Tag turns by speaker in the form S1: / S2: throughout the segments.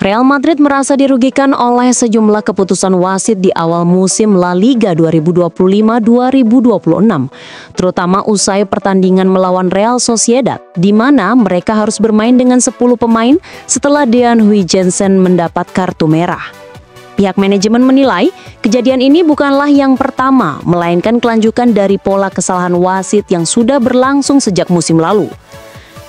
S1: Real Madrid merasa dirugikan oleh sejumlah keputusan wasit di awal musim La Liga 2025-2026, terutama usai pertandingan melawan Real Sociedad, di mana mereka harus bermain dengan 10 pemain setelah Dean Huijsensen mendapat kartu merah. Pihak manajemen menilai kejadian ini bukanlah yang pertama, melainkan kelanjutan dari pola kesalahan wasit yang sudah berlangsung sejak musim lalu.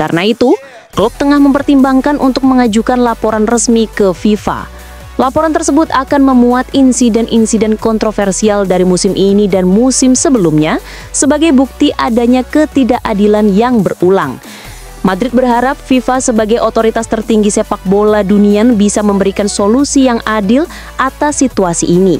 S1: Karena itu, klub tengah mempertimbangkan untuk mengajukan laporan resmi ke FIFA. Laporan tersebut akan memuat insiden-insiden kontroversial dari musim ini dan musim sebelumnya sebagai bukti adanya ketidakadilan yang berulang. Madrid berharap FIFA sebagai otoritas tertinggi sepak bola dunia bisa memberikan solusi yang adil atas situasi ini.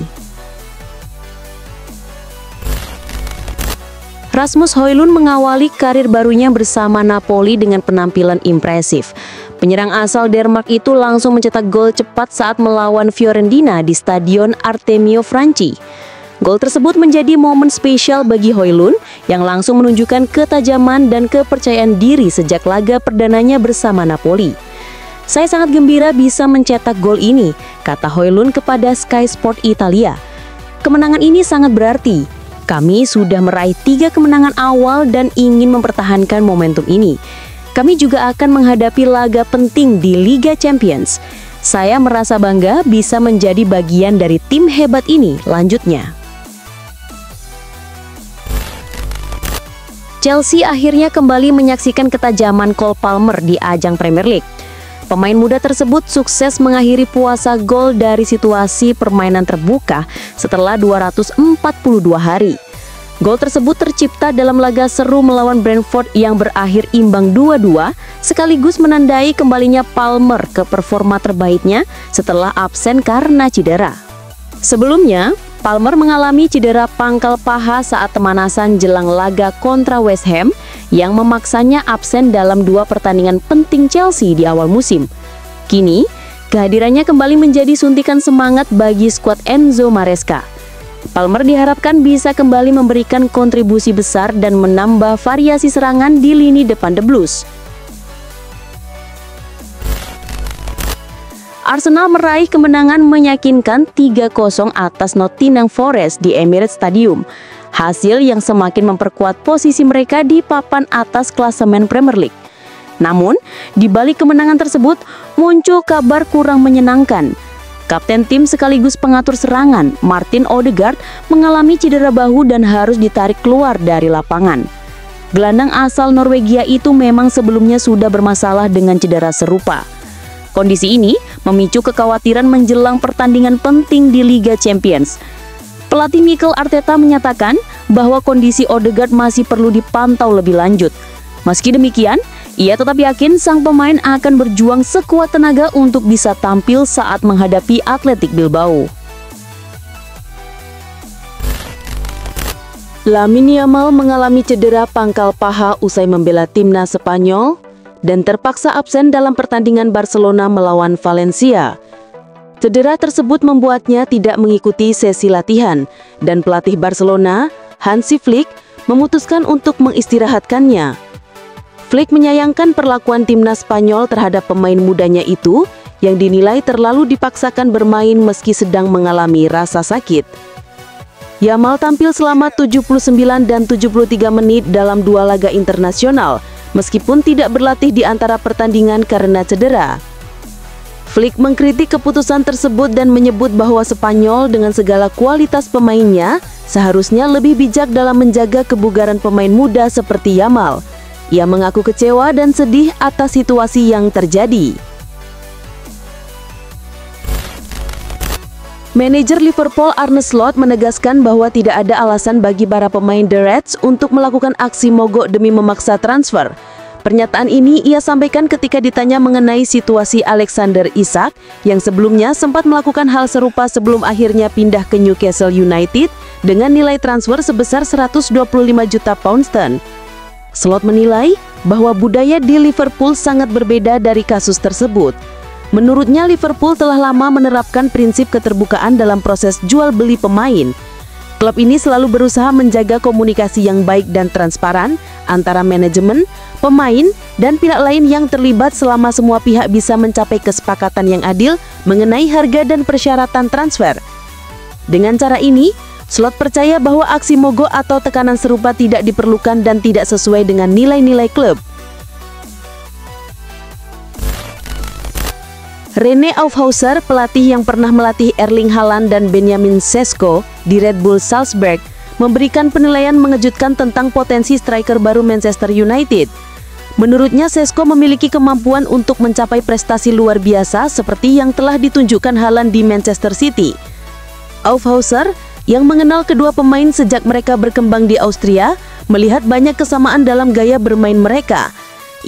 S1: Rasmus Højlund mengawali karir barunya bersama Napoli dengan penampilan impresif. Penyerang asal Denmark itu langsung mencetak gol cepat saat melawan Fiorentina di Stadion Artemio Franchi. Gol tersebut menjadi momen spesial bagi Højlund yang langsung menunjukkan ketajaman dan kepercayaan diri sejak laga perdananya bersama Napoli. "Saya sangat gembira bisa mencetak gol ini," kata Højlund kepada Sky Sport Italia. "Kemenangan ini sangat berarti. Kami sudah meraih 3 kemenangan awal dan ingin mempertahankan momentum ini. Kami juga akan menghadapi laga penting di Liga Champions. Saya merasa bangga bisa menjadi bagian dari tim hebat ini," lanjutnya. Chelsea akhirnya kembali menyaksikan ketajaman Cole Palmer di ajang Premier League. Pemain muda tersebut sukses mengakhiri puasa gol dari situasi permainan terbuka setelah 242 hari. Gol tersebut tercipta dalam laga seru melawan Brentford yang berakhir imbang 2-2, sekaligus menandai kembalinya Palmer ke performa terbaiknya setelah absen karena cedera. Sebelumnya, Palmer mengalami cedera pangkal paha saat pemanasan jelang laga kontra West Ham yang memaksanya absen dalam 2 pertandingan penting Chelsea di awal musim. Kini, kehadirannya kembali menjadi suntikan semangat bagi skuad Enzo Maresca. Palmer diharapkan bisa kembali memberikan kontribusi besar dan menambah variasi serangan di lini depan The Blues. Arsenal meraih kemenangan meyakinkan 3-0 atas Nottingham Forest di Emirates Stadium. Hasil yang semakin memperkuat posisi mereka di papan atas klasemen Premier League. Namun, di balik kemenangan tersebut, muncul kabar kurang menyenangkan. Kapten tim sekaligus pengatur serangan, Martin Odegaard, mengalami cedera bahu dan harus ditarik keluar dari lapangan. Gelandang asal Norwegia itu memang sebelumnya sudah bermasalah dengan cedera serupa. Kondisi ini memicu kekhawatiran menjelang pertandingan penting di Liga Champions. Pelatih Mikel Arteta menyatakan bahwa kondisi Odegaard masih perlu dipantau lebih lanjut. Meski demikian, ia tetap yakin sang pemain akan berjuang sekuat tenaga untuk bisa tampil saat menghadapi Athletic Bilbao. Lamine Yamal mengalami cedera pangkal paha usai membela timnas Spanyol dan terpaksa absen dalam pertandingan Barcelona melawan Valencia. Cedera tersebut membuatnya tidak mengikuti sesi latihan dan pelatih Barcelona, Hansi Flick, memutuskan untuk mengistirahatkannya. Flick menyayangkan perlakuan timnas Spanyol terhadap pemain mudanya itu yang dinilai terlalu dipaksakan bermain meski sedang mengalami rasa sakit. Yamal tampil selama 79 dan 73 menit dalam 2 laga internasional, meskipun tidak berlatih di antara pertandingan karena cedera. Flick mengkritik keputusan tersebut dan menyebut bahwa Spanyol dengan segala kualitas pemainnya seharusnya lebih bijak dalam menjaga kebugaran pemain muda seperti Yamal. Ia mengaku kecewa dan sedih atas situasi yang terjadi. Manajer Liverpool Arne Slot menegaskan bahwa tidak ada alasan bagi para pemain The Reds untuk melakukan aksi mogok demi memaksa transfer. Pernyataan ini ia sampaikan ketika ditanya mengenai situasi Alexander Isak yang sebelumnya sempat melakukan hal serupa sebelum akhirnya pindah ke Newcastle United dengan nilai transfer sebesar 125 juta pound sterling. Slot menilai bahwa budaya di Liverpool sangat berbeda dari kasus tersebut. Menurutnya, Liverpool telah lama menerapkan prinsip keterbukaan dalam proses jual beli pemain. Klub ini selalu berusaha menjaga komunikasi yang baik dan transparan antara manajemen, pemain, dan pihak lain yang terlibat selama semua pihak bisa mencapai kesepakatan yang adil mengenai harga dan persyaratan transfer. Dengan cara ini, Slot percaya bahwa aksi mogok atau tekanan serupa tidak diperlukan dan tidak sesuai dengan nilai-nilai klub. Rene Aufhauser, pelatih yang pernah melatih Erling Haaland dan Benjamin Sesko di Red Bull Salzburg, memberikan penilaian mengejutkan tentang potensi striker baru Manchester United. Menurutnya, Sesko memiliki kemampuan untuk mencapai prestasi luar biasa seperti yang telah ditunjukkan Haaland di Manchester City. Aufhauser, yang mengenal kedua pemain sejak mereka berkembang di Austria, melihat banyak kesamaan dalam gaya bermain mereka.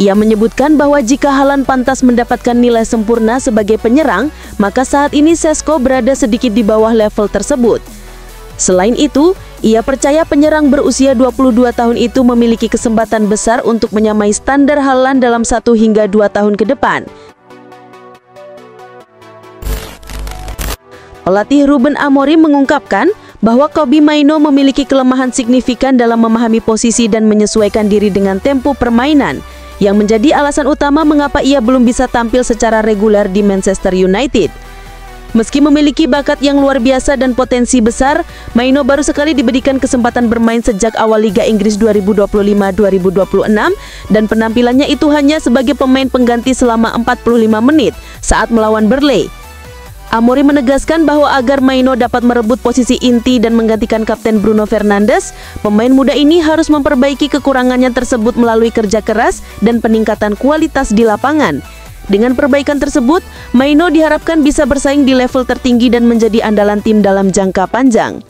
S1: Ia menyebutkan bahwa jika Haaland pantas mendapatkan nilai sempurna sebagai penyerang, maka saat ini Sesko berada sedikit di bawah level tersebut. Selain itu, ia percaya penyerang berusia 22 tahun itu memiliki kesempatan besar untuk menyamai standar Haaland dalam 1 hingga 2 tahun ke depan. Pelatih Ruben Amorim mengungkapkan bahwa Kobbie Mainoo memiliki kelemahan signifikan dalam memahami posisi dan menyesuaikan diri dengan tempo permainan, yang menjadi alasan utama mengapa ia belum bisa tampil secara reguler di Manchester United. Meski memiliki bakat yang luar biasa dan potensi besar, Mainoo baru sekali diberikan kesempatan bermain sejak awal Liga Inggris 2025-2026 dan penampilannya itu hanya sebagai pemain pengganti selama 45 menit saat melawan Burnley. Amorim menegaskan bahwa agar Mainoo dapat merebut posisi inti dan menggantikan Kapten Bruno Fernandes, pemain muda ini harus memperbaiki kekurangannya tersebut melalui kerja keras dan peningkatan kualitas di lapangan. Dengan perbaikan tersebut, Mainoo diharapkan bisa bersaing di level tertinggi dan menjadi andalan tim dalam jangka panjang.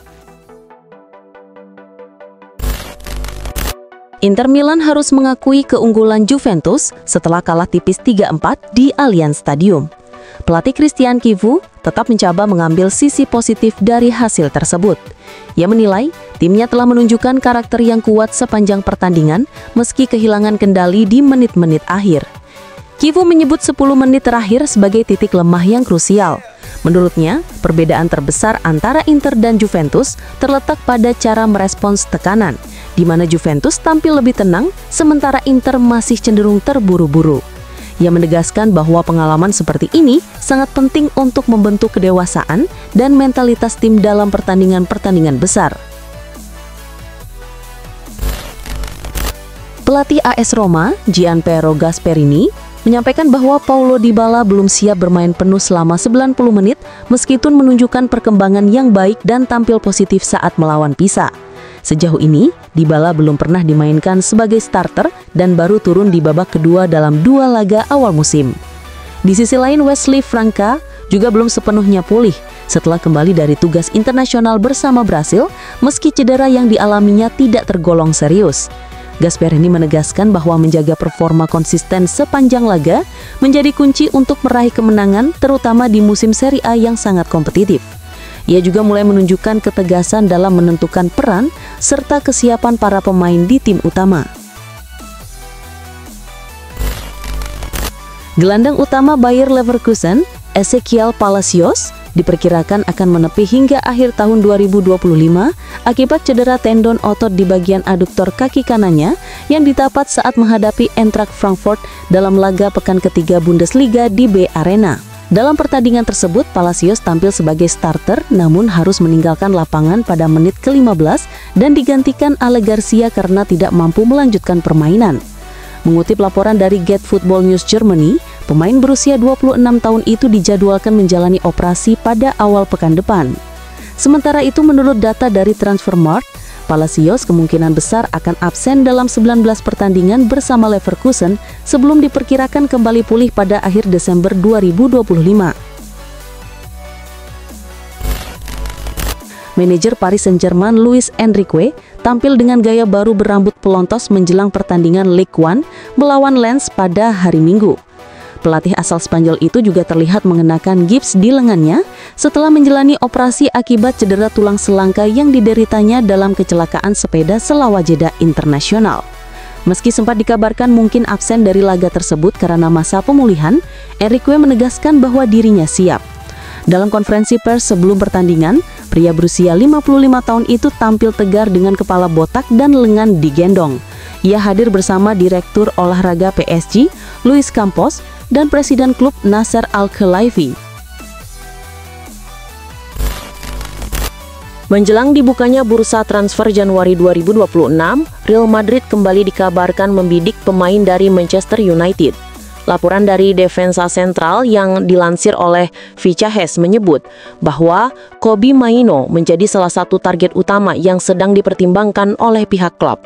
S1: Inter Milan harus mengakui keunggulan Juventus setelah kalah tipis 3-4 di Allianz Stadium. Pelatih Christian Chivu tetap mencoba mengambil sisi positif dari hasil tersebut. Ia menilai timnya telah menunjukkan karakter yang kuat sepanjang pertandingan meski kehilangan kendali di menit-menit akhir. Chivu menyebut 10 menit terakhir sebagai titik lemah yang krusial. Menurutnya, perbedaan terbesar antara Inter dan Juventus terletak pada cara merespons tekanan, di mana Juventus tampil lebih tenang sementara Inter masih cenderung terburu-buru. Ia menegaskan bahwa pengalaman seperti ini sangat penting untuk membentuk kedewasaan dan mentalitas tim dalam pertandingan-pertandingan besar. Pelatih AS Roma, Gianpiero Gasperini, menyampaikan bahwa Paulo Dybala belum siap bermain penuh selama 90 menit meskipun menunjukkan perkembangan yang baik dan tampil positif saat melawan Pisa. Sejauh ini, Dybala belum pernah dimainkan sebagai starter dan baru turun di babak kedua dalam 2 laga awal musim. Di sisi lain, Wesley Franca juga belum sepenuhnya pulih setelah kembali dari tugas internasional bersama Brasil meski cedera yang dialaminya tidak tergolong serius. Gasperini menegaskan bahwa menjaga performa konsisten sepanjang laga menjadi kunci untuk meraih kemenangan terutama di musim Serie A yang sangat kompetitif. Ia juga mulai menunjukkan ketegasan dalam menentukan peran serta kesiapan para pemain di tim utama. Gelandang utama Bayer Leverkusen, Ezequiel Palacios, diperkirakan akan menepi hingga akhir tahun 2025 akibat cedera tendon otot di bagian aduktor kaki kanannya yang didapat saat menghadapi Eintracht Frankfurt dalam laga pekan ketiga Bundesliga di B Arena. Dalam pertandingan tersebut, Palacios tampil sebagai starter namun harus meninggalkan lapangan pada menit ke-15 dan digantikan Ale Garcia karena tidak mampu melanjutkan permainan. Mengutip laporan dari Get Football News Germany, pemain berusia 26 tahun itu dijadwalkan menjalani operasi pada awal pekan depan. Sementara itu, menurut data dari Transfermarkt, Palacios kemungkinan besar akan absen dalam 19 pertandingan bersama Leverkusen sebelum diperkirakan kembali pulih pada akhir Desember 2025. Manajer Paris Saint-Germain Luis Enrique tampil dengan gaya baru berambut pelontos menjelang pertandingan Ligue 1 melawan Lens pada hari Minggu. Pelatih asal Spanyol itu juga terlihat mengenakan gips di lengannya setelah menjalani operasi akibat cedera tulang selangka yang dideritanya dalam kecelakaan sepeda selawat Jeddah internasional. Meski sempat dikabarkan mungkin absen dari laga tersebut karena masa pemulihan, Enrique menegaskan bahwa dirinya siap. Dalam konferensi pers sebelum pertandingan, Pria berusia 55 tahun itu tampil tegar dengan kepala botak dan lengan digendong. Ia hadir bersama Direktur Olahraga PSG, Luis Campos, dan Presiden klub Nasser Al-Khelaifi. Menjelang dibukanya bursa transfer Januari 2026, Real Madrid kembali dikabarkan membidik pemain dari Manchester United. Laporan dari Defensa Central yang dilansir oleh Fichajes menyebut bahwa Kobbie Mainoo menjadi salah satu target utama yang sedang dipertimbangkan oleh pihak klub.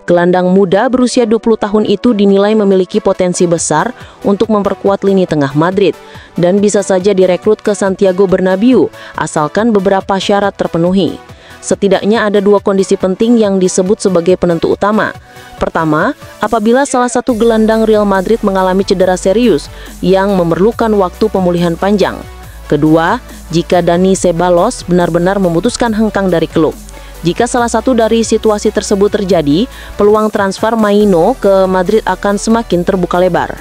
S1: Gelandang muda berusia 20 tahun itu dinilai memiliki potensi besar untuk memperkuat lini tengah Madrid dan bisa saja direkrut ke Santiago Bernabeu asalkan beberapa syarat terpenuhi. Setidaknya ada dua kondisi penting yang disebut sebagai penentu utama. Pertama, apabila salah satu gelandang Real Madrid mengalami cedera serius yang memerlukan waktu pemulihan panjang. Kedua, jika Dani Ceballos benar-benar memutuskan hengkang dari klub. Jika salah satu dari situasi tersebut terjadi, peluang transfer Mainoo ke Madrid akan semakin terbuka lebar.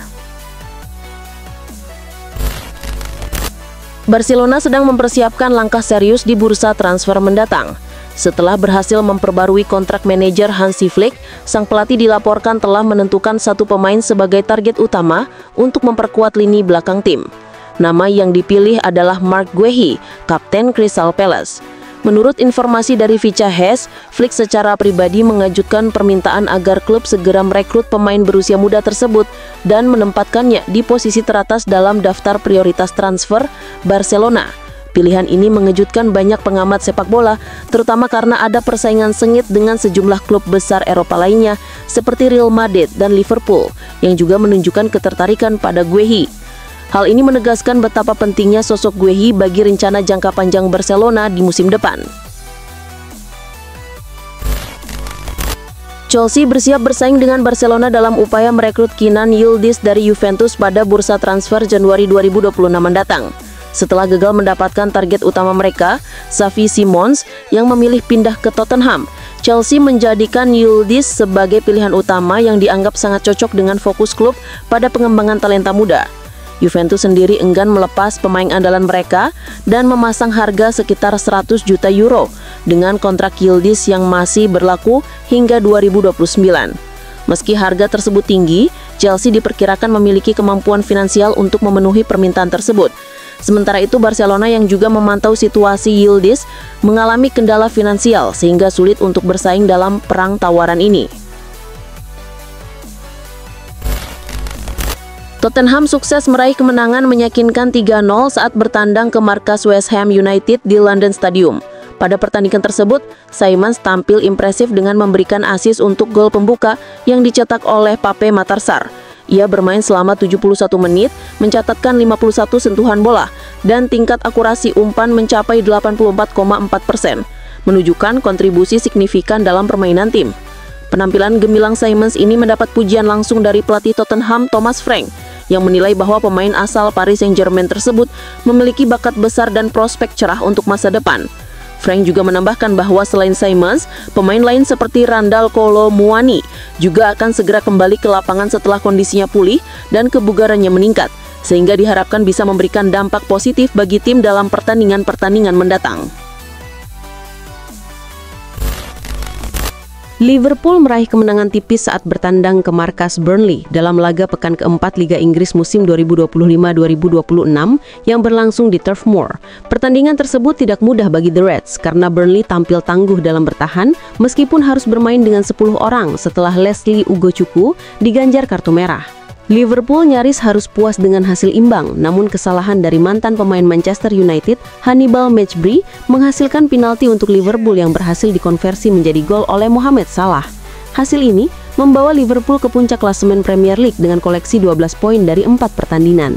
S1: Barcelona sedang mempersiapkan langkah serius di bursa transfer mendatang. Setelah berhasil memperbarui kontrak manajer Hansi Flick, sang pelatih dilaporkan telah menentukan satu pemain sebagai target utama untuk memperkuat lini belakang tim. Nama yang dipilih adalah Marc Guehi, kapten Crystal Palace. Menurut informasi dari Fichajes, Flick secara pribadi mengajukan permintaan agar klub segera merekrut pemain berusia muda tersebut dan menempatkannya di posisi teratas dalam daftar prioritas transfer Barcelona. Pilihan ini mengejutkan banyak pengamat sepak bola, terutama karena ada persaingan sengit dengan sejumlah klub besar Eropa lainnya seperti Real Madrid dan Liverpool yang juga menunjukkan ketertarikan pada Guehi. Hal ini menegaskan betapa pentingnya sosok Guehi bagi rencana jangka panjang Barcelona di musim depan. Chelsea bersiap bersaing dengan Barcelona dalam upaya merekrut Kenan Yildiz dari Juventus pada bursa transfer Januari 2026 mendatang. Setelah gagal mendapatkan target utama mereka, Xavi Simons, yang memilih pindah ke Tottenham, Chelsea menjadikan Yildiz sebagai pilihan utama yang dianggap sangat cocok dengan fokus klub pada pengembangan talenta muda. Juventus sendiri enggan melepas pemain andalan mereka dan memasang harga sekitar 100 juta euro dengan kontrak Yildiz yang masih berlaku hingga 2029. Meski harga tersebut tinggi, Chelsea diperkirakan memiliki kemampuan finansial untuk memenuhi permintaan tersebut. Sementara itu, Barcelona yang juga memantau situasi Yildiz mengalami kendala finansial sehingga sulit untuk bersaing dalam perang tawaran ini. Tottenham sukses meraih kemenangan meyakinkan 3-0 saat bertandang ke markas West Ham United di London Stadium. Pada pertandingan tersebut, Simons tampil impresif dengan memberikan assist untuk gol pembuka yang dicetak oleh Pape Matar Sarr. Ia bermain selama 71 menit, mencatatkan 51 sentuhan bola, dan tingkat akurasi umpan mencapai 84,4%, menunjukkan kontribusi signifikan dalam permainan tim. Penampilan gemilang Simons ini mendapat pujian langsung dari pelatih Tottenham Thomas Frank, yang menilai bahwa pemain asal Paris Saint-Germain tersebut memiliki bakat besar dan prospek cerah untuk masa depan. Frank juga menambahkan bahwa selain Simons, pemain lain seperti Randal Kolo Muani juga akan segera kembali ke lapangan setelah kondisinya pulih dan kebugarannya meningkat, sehingga diharapkan bisa memberikan dampak positif bagi tim dalam pertandingan-pertandingan mendatang. Liverpool meraih kemenangan tipis saat bertandang ke markas Burnley dalam laga pekan keempat Liga Inggris musim 2025-2026 yang berlangsung di Turf Moor. Pertandingan tersebut tidak mudah bagi The Reds karena Burnley tampil tangguh dalam bertahan meskipun harus bermain dengan 10 orang setelah Leslie Ugochukwu diganjar kartu merah. Liverpool nyaris harus puas dengan hasil imbang, namun kesalahan dari mantan pemain Manchester United, Hannibal Mejbri, menghasilkan penalti untuk Liverpool yang berhasil dikonversi menjadi gol oleh Mohamed Salah. Hasil ini membawa Liverpool ke puncak klasemen Premier League dengan koleksi 12 poin dari 4 pertandingan.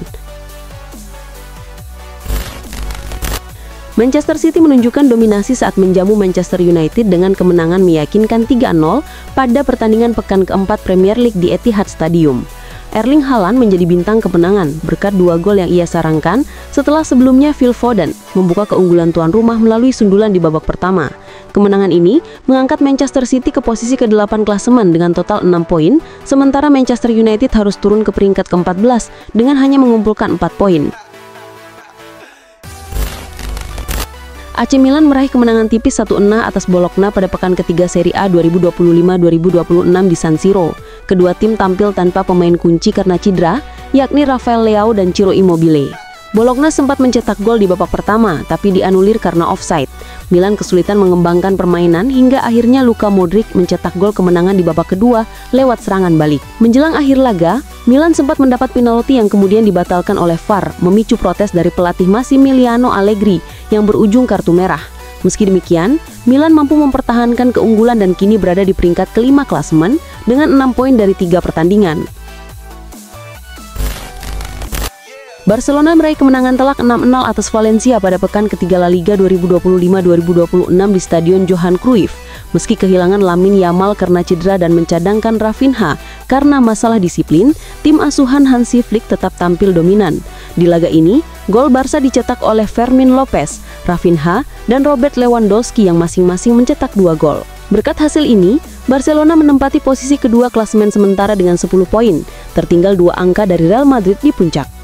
S1: Manchester City menunjukkan dominasi saat menjamu Manchester United dengan kemenangan meyakinkan 3-0 pada pertandingan pekan keempat Premier League di Etihad Stadium. Erling Haaland menjadi bintang kemenangan berkat 2 gol yang ia sarangkan setelah sebelumnya Phil Foden membuka keunggulan tuan rumah melalui sundulan di babak pertama. Kemenangan ini mengangkat Manchester City ke posisi ke-8 klasemen dengan total 6 poin, sementara Manchester United harus turun ke peringkat ke-14 dengan hanya mengumpulkan 4 poin. AC Milan meraih kemenangan tipis 1-0 atas Bologna pada pekan ketiga Serie A 2025-2026 di San Siro. Kedua tim tampil tanpa pemain kunci karena cedera, yakni Rafael Leao dan Ciro Immobile. Bologna sempat mencetak gol di babak pertama, tapi dianulir karena offside. Milan kesulitan mengembangkan permainan hingga akhirnya Luka Modric mencetak gol kemenangan di babak kedua lewat serangan balik. Menjelang akhir laga, Milan sempat mendapat penalti yang kemudian dibatalkan oleh VAR, memicu protes dari pelatih Massimiliano Allegri yang berujung kartu merah. Meski demikian, Milan mampu mempertahankan keunggulan dan kini berada di peringkat kelima klasemen dengan 6 poin dari 3 pertandingan. Barcelona meraih kemenangan telak 6-0 atas Valencia pada pekan ketiga La Liga 2025-2026 di Stadion Johan Cruyff. Meski kehilangan Lamine Yamal karena cedera dan mencadangkan Rafinha karena masalah disiplin, tim asuhan Hansi Flick tetap tampil dominan. Di laga ini, gol Barca dicetak oleh Fermin Lopez, Rafinha, dan Robert Lewandowski yang masing-masing mencetak 2 gol. Berkat hasil ini, Barcelona menempati posisi kedua klasemen sementara dengan 10 poin, tertinggal 2 angka dari Real Madrid di puncak.